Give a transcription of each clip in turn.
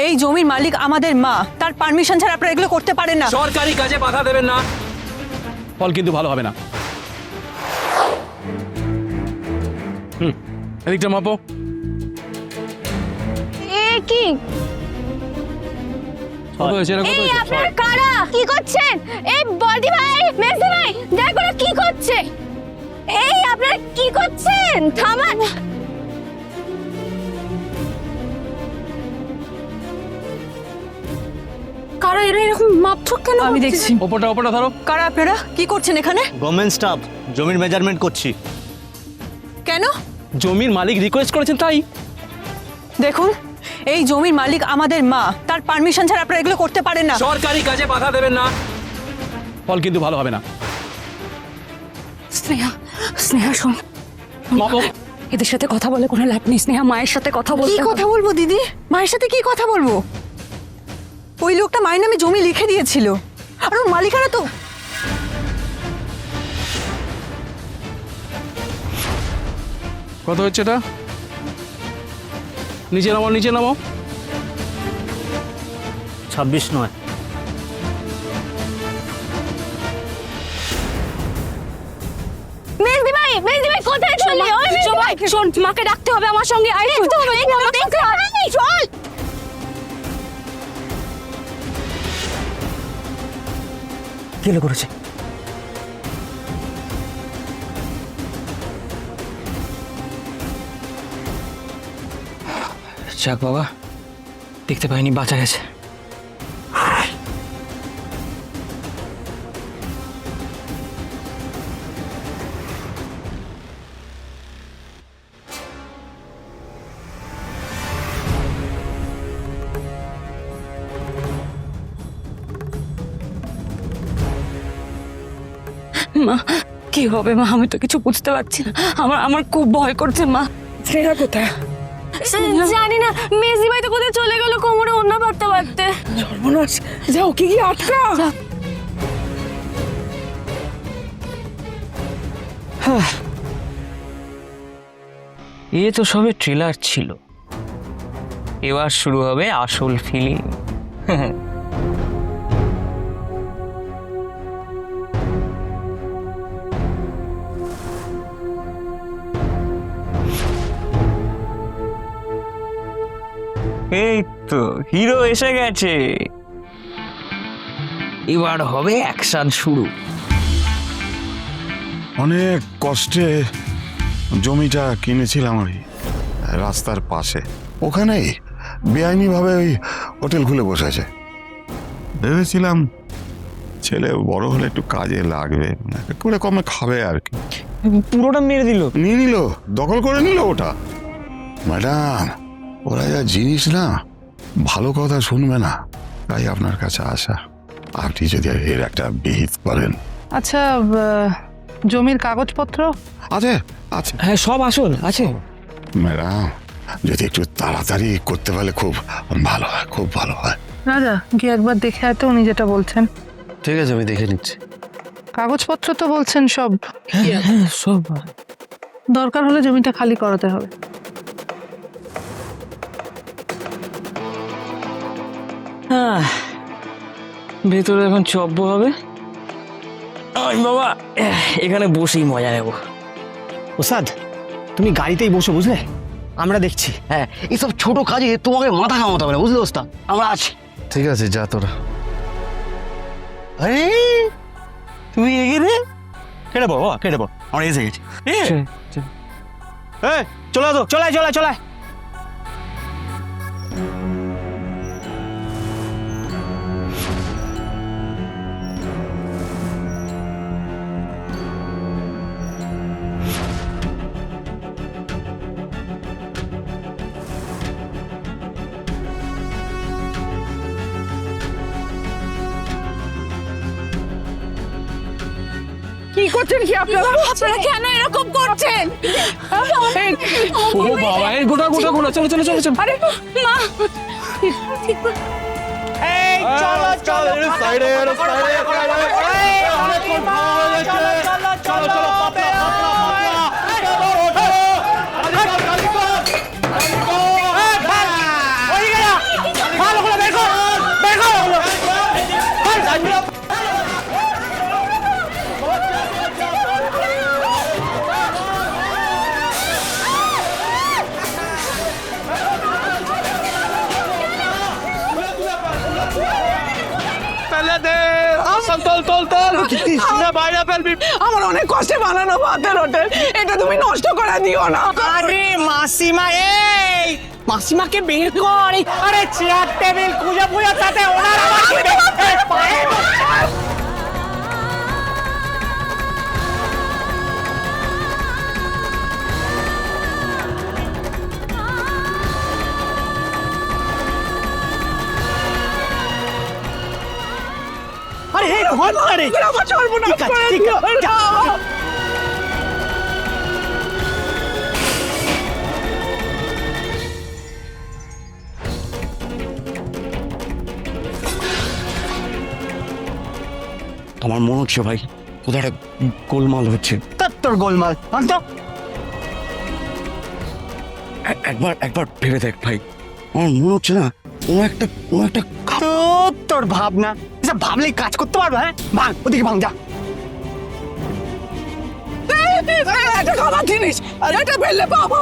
এই জমির মালিক আমাদের মা, তার পারমিশন ছাড়া আপনারা এগুলো করতে পারেন না। সরকারি কাজে বাধা দেবেন না, ফল কিন্তু ভালো হবে না। এদিকটা মাপো। কি কত হয়েছে? এটা কত এই হয়েছে? আপনারা কারা? কি করছেন? এই বর্দি ভাই, মেজদি ভাই, দেখো না কি করছে। এই আপনারা কি করছেন? থামান। কারা এরা এরকম মাপঠক কেন? আমি দেখছি। ওপরটা ধরো। কারা আপনারা? কি করছেন এখানে? গভর্নমেন্ট স্টাফ, জমির মেজারমেন্ট করছি। কেন? জমির মালিক রিকোয়েস্ট করেছেন তাই। দেখুন, এই জমির মালিক আমাদের মা, তার পারমিশন ছাড়া আপনারা এগুলো করতে পারেন না। সরকারি কাজে বাধা দেবেন না, ফল কিন্তু ভালো হবে না। স্নেহা, স্নেহা শোন, মাপো। এদের সাথে কথা বলে কোনো লাভ নেই। স্নেহা, মায়ের সাথে কথা কি বলতে কথা বলবো দিদি? মায়ের সাথে কি কথা বলবো? ওই লোকটা মায়ের নামে জমি লিখে দিয়েছিল, আর ওর মালিকানা তো। কত হচ্ছে এটা? নিচে নামো, নিচে নামো। 26 নয়। মেজদি ভাই, মেজদি ভাই কোথায় চললি? ওই মেজদি ভাই, শোন, মাকে ডাকতে হবে আমার সঙ্গে। আয় দেখতে হবে, এই নামে দেখতে হবে। চল। কি হলো করেছে? যাক বাবা, দেখতে পাইনি, বাঁচা গেছে। মা, কি হবে মা? আমি তো কিছু বুঝতে পারছি না। আমার আমার খুব ভয় করছে মা। স্নেহা কোথায়? জানি না, মেজদি ভাই তো কোথায় চলে গেল কোমরে ওন্না বাঁধতে বাঁধতে। সর্বনাশ, যাও কি গিয়ে আটকা। এ তো সবে ট্রেলার ছিল, এবার শুরু হবে আসল ফিল্ম। এই তো হিরো এসে গেছে, এবার হবে অ্যাকশন শুরু। অনেক কষ্টে জমিটা কিনেছিলাম আমি রাস্তার পাশে। ওখানেই বেআইনিভাবে ওই হোটেল খুলে বসেছে। ভেবেছিলাম ছেলে বড় হলে একটু কাজে লাগবে, করে কমে খাবে আর কি। পুরোটা মেরে দিল। নিয়ে নিল, দখল করে নিল ওটা। ম্যাডাম, ওরা যা জিনিস না, ভালো কথা শুনবে না, তাই আপনার কাছে আসা। আপনি যদি এর একটা বিহিত করেন। আচ্ছা, জমির কাগজপত্র আছে আছে হ্যাঁ, সব আসল আছে। ম্যাডাম, যদি একটু তাড়াতাড়ি করতে পারলে খুব ভালো হয়, খুব ভালো হয়। রাজা, গিয়ে একবার দেখে আয় তো উনি যেটা বলছেন। ঠিক আছে, আমি দেখে নিচ্ছি। কাগজপত্র তো বলছেন সব। হ্যাঁ, সব। দরকার হলে জমিটা খালি করাতে হবে। ভেতরে এখন চব্য হবে। আমি বাবা এখানে বসেই মজা নেব। ওস্তাদ, তুমি গাড়িতেই বসো, বুঝলে? আমরা দেখছি। হ্যাঁ, এইসব ছোট কাজে তোমাকে মাথা ঘামাতে হবে না, বুঝলে ওস্তাদ? আমরা আছি। ঠিক আছে, যা তোরা। আরে তুমি এগিয়ে রে, কেটে পড়ো, কেটে পড়ো, আমরা এসে গেছি। চলে আসো, চলে চলে চলে। কি করছেন কি আপনারা? আপনারা কেন এরকম করছেন? ও বাবা, এই গোটা গোটা গোটা, চলো চলো চলো চলো। আরে মা, এই চলো চলো, সাইডে সাইডে চলো চলো, পাতলা পাতলা পাতলা। আমার অনেক কষ্টে বানানো ভাতের হোটেল, এটা তুমি নষ্ট করে দিও না। আরে মাসিমা, এই মাসিমাকে বের কর। আরে চেয়ার টেবিল খুঁজে খুঁজে তাতে ওনার আবার কি পায়ে আরে এই ঘর আরে আমার সর্বনাশ ঠিক আছে, করে ঠিক দিও আছে, না। আমার মনে হচ্ছে ভাই কোথাও একটা গোলমাল হচ্ছে। তোর গোলমাল তো একবার একবার ভেবে দেখ ভাই, আমার মনে হচ্ছে না কোনো একটা তোর ভাবনা এসব ভাবলেই কাজ করতে পারবে। হ্যাঁ ভাঙ, ওদিকে ভাঙ যা। এটা খাবার জিনিস, এটা ফেললে বাবা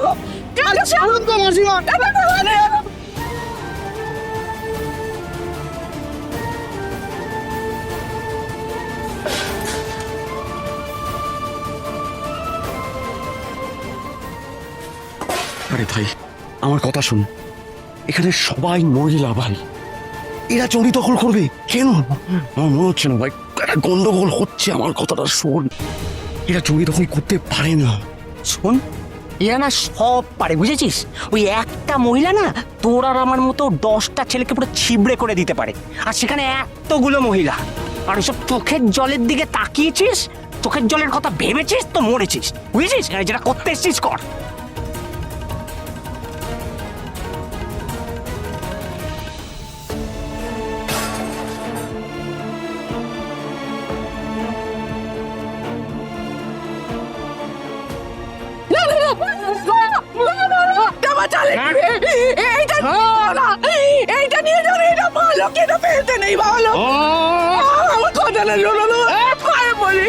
আরে ভাই আমার কথা শুন, এখানে সবাই মহিলা ভাই, এরা চুরি দখল করবে কেন? আমার মনে হচ্ছে না ভাই, একটা গন্ডগোল হচ্ছে। আমার কথাটা শোন, এরা চুরি দখল করতে পারে না। শোন, এরা না সব পারে, বুঝেছিস? ওই একটা মহিলা না তোর আর আমার মতো 10টা ছেলেকে পুরো ছিবড়ে করে দিতে পারে, আর সেখানে এতগুলো মহিলা। আর ওইসব চোখের জলের দিকে তাকিয়েছিস, চোখের জলের কথা ভেবেছিস তো মরেছিস, বুঝেছিস? আর যেটা করতে এসছিস কর। এইটা নিয়ে যাও, এটা ভালো, কেটে ফেলতে নেই ভালো। আমার কথা না শোনো, পায়ে বলি।